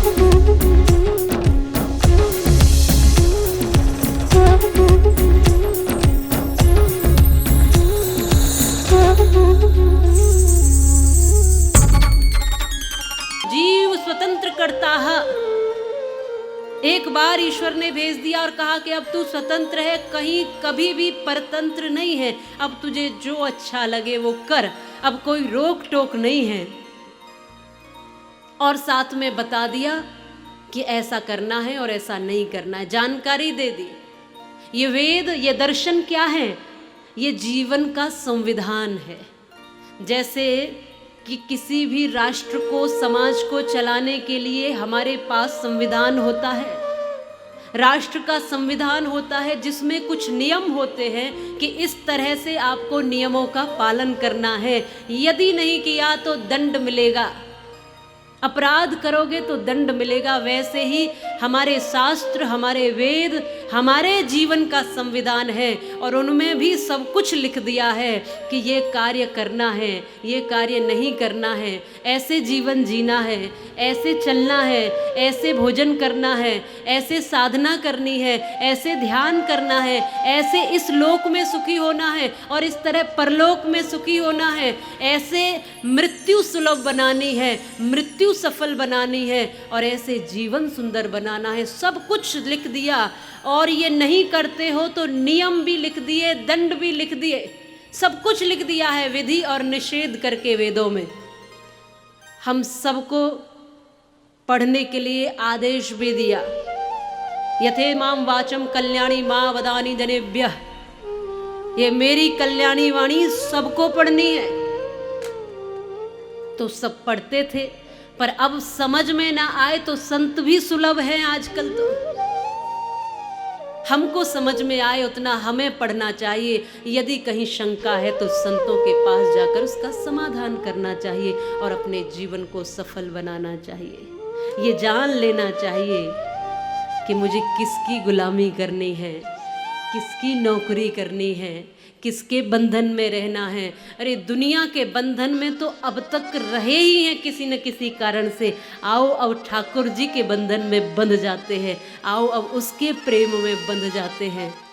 जीव स्वतंत्र करता है। एक बार ईश्वर ने भेज दिया और कहा कि अब तू स्वतंत्र है, कहीं कभी भी परतंत्र नहीं है, अब तुझे जो अच्छा लगे वो कर, अब कोई रोक टोक नहीं है। और साथ में बता दिया कि ऐसा करना है और ऐसा नहीं करना है, जानकारी दे दी। ये वेद, ये दर्शन क्या है? ये जीवन का संविधान है। जैसे कि किसी भी राष्ट्र को, समाज को चलाने के लिए हमारे पास संविधान होता है। राष्ट्र का संविधान होता है जिसमें कुछ नियम होते हैं कि इस तरह से आपको नियमों का पालन करना है, यदि नहीं किया तो दंड मिलेगा, अपराध करोगे तो दंड मिलेगा। वैसे ही हमारे शास्त्र, हमारे वेद हमारे जीवन का संविधान है और उनमें भी सब कुछ लिख दिया है कि ये कार्य करना है, ये कार्य नहीं करना है, ऐसे जीवन जीना है, ऐसे चलना है, ऐसे भोजन करना है, ऐसे साधना करनी है, ऐसे ध्यान करना है, ऐसे इस लोक में सुखी होना है और इस तरह परलोक में सुखी होना है, ऐसे मृत्यु सुलभ बनानी है, मृत्यु सफल बनानी है और ऐसे जीवन सुंदर बनाना है। सब कुछ लिख दिया। और ये नहीं करते हो तो नियम भी लिख दिए, दंड भी लिख दिए, सब कुछ लिख दिया है विधि और निषेध करके वेदों में। हम सबको पढ़ने के लिए आदेश भी दिया, यथे माम वाचम कल्याणी मां वदानी जनेभ्यः, ये मेरी कल्याणी वाणी सबको पढ़नी है। तो सब पढ़ते थे, पर अब समझ में ना आए तो संत भी सुलभ हैं आजकल। तो हमको समझ में आए उतना हमें पढ़ना चाहिए। यदि कहीं शंका है तो संतों के पास जाकर उसका समाधान करना चाहिए और अपने जीवन को सफल बनाना चाहिए। ये जान लेना चाहिए कि मुझे किसकी गुलामी करनी है, किसकी नौकरी करनी है, किसके बंधन में रहना है। अरे दुनिया के बंधन में तो अब तक रहे ही हैं किसी न किसी कारण से। आओ अब ठाकुर जी के बंधन में बंध जाते हैं, आओ अब उसके प्रेम में बंध जाते हैं।